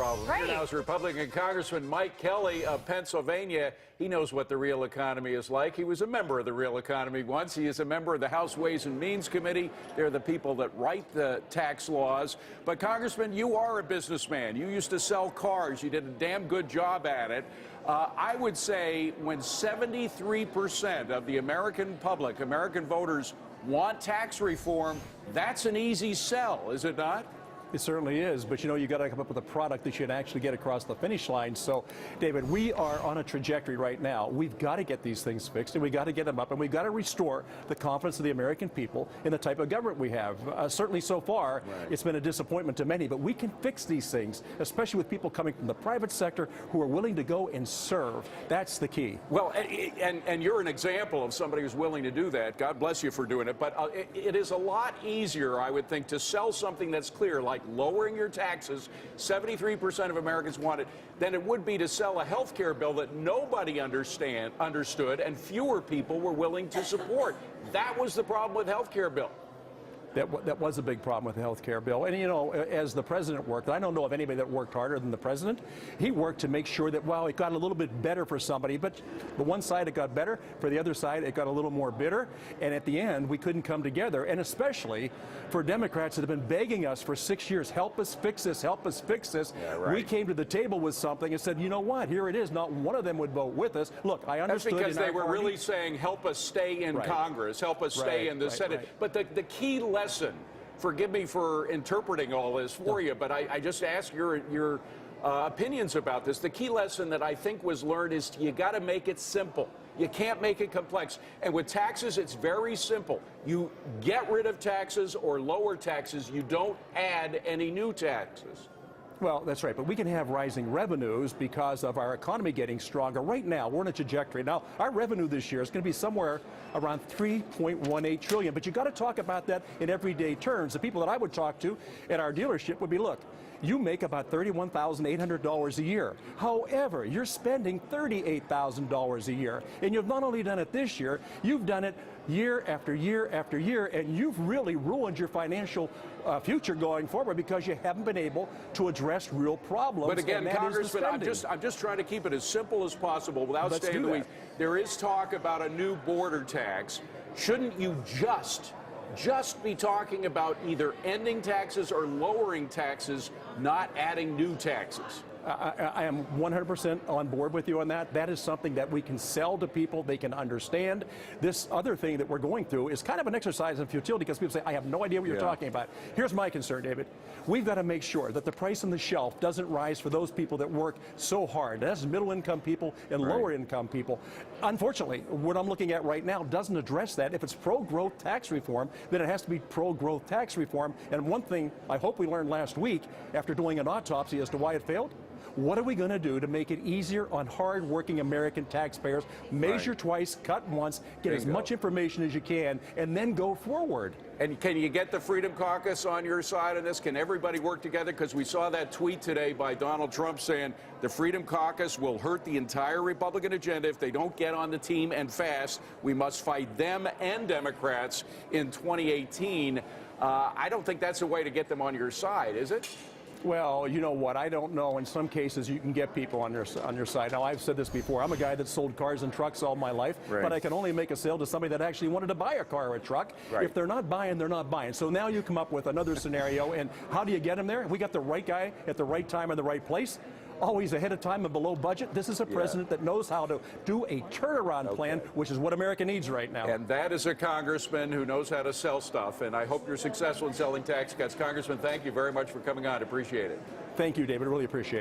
problem. Right. Here now is Republican Congressman Mike Kelly of Pennsylvania. He knows what the real economy is like. He was a member of the real economy once. He is a member of the House Ways and Means Committee. They're the people that write the tax laws. But, Congressman, you are a businessman. You used to sell cars. You did a damn good job at it. I would say when 73% of the American public, American voters, want tax reform, that's an easy sell, is it not? It certainly is, but you know, you got to come up with a product that you can actually get across the finish line. So, David, we are on a trajectory right now. We've got to get these things fixed, and we got to get them up, and we've got to restore the confidence of the American people in the type of government we have. Certainly so far, it's been a disappointment to many, but we can fix these things, especially with people coming from the private sector who are willing to go and serve. That's the key. Well, and you're an example of somebody who's willing to do that. God bless you for doing it. But it is a lot easier, I would think, to sell something that's clear, like lowering your taxes, 73% of Americans want it, than it would be to sell a health care bill that nobody understood and fewer people were willing to support. That was the problem with the health care bill. That was a big problem with the health care bill. And, you know, as the president worked, I don't know of anybody that worked harder than the president. He worked to make sure that, well, it got a little bit better for somebody, but the one side it got better, for the other side it got a little more bitter. And at the end, we couldn't come together. And especially for Democrats that have been begging us for 6 years, help us fix this, help us fix this. Yeah, right. We came to the table with something and said, you know what, here it is. Not one of them would vote with us. Look, I understood. That's because they were really saying, help us stay in Congress, help us stay in the Senate. But the key lesson, forgive me for interpreting all this for you, but I just ask your opinions about this. The key lesson that I think was learned is you got to make it simple. You can't make it complex. And with taxes, it's very simple. You get rid of taxes or lower taxes. You don't add any new taxes. Well, that's right, but we can have rising revenues because of our economy getting stronger. Right now, we're on a trajectory. Now, our revenue this year is going to be somewhere around $3.18 trillion, but you got to talk about that in everyday terms. The people that I would talk to at our dealership would be, look, you make about $31,800 a year. However, you're spending $38,000 a year. And you've not only done it this year, you've done it year after year after year, and you've really ruined your financial future going forward because you haven't been able to address real problems. But again, Congressman, I'm just trying to keep it as simple as possible without staying in the weeds. There is talk about a new border tax. Shouldn't you just be talking about either ending taxes or lowering taxes, not adding new taxes? I am 100% on board with you on that. That is something that we can sell to people. They can understand. This other thing that we're going through is kind of an exercise in futility because people say, I have no idea what you're talking about. Here's my concern, David. We've got to make sure that the price on the shelf doesn't rise for those people that work so hard. That's middle-income people and lower-income people. Unfortunately, what I'm looking at right now doesn't address that. If it's pro-growth tax reform, then it has to be pro-growth tax reform. And one thing I hope we learned last week after doing an autopsy as to why it failed, what are we going to do to make it easier on hard-working American taxpayers? Measure twice, cut once, get as much information as you can, and then go forward. And can you get the Freedom Caucus on your side on this? Can everybody work together? Because we saw that tweet today by Donald Trump saying the Freedom Caucus will hurt the entire Republican agenda if they don't get on the team and fast. We must fight them and Democrats in 2018. I don't think that's a way to get them on your side, is it? Well, you know what? I don't know. In some cases, you can get people on your side. Now, I've said this before. I'm a guy that sold cars and trucks all my life, but I can only make a sale to somebody that actually wanted to buy a car or a truck. If they're not buying, they're not buying. So now you come up with another scenario, and how do you get them there? We got the right guy at the right time in the right place. Always ahead of time and below budget. This is a president that knows how to do a turnaround plan, which is what America needs right now. And that is a congressman who knows how to sell stuff. And I hope you're successful in selling tax cuts. Congressman, thank you very much for coming on. Appreciate it. Thank you, David. Really appreciate it.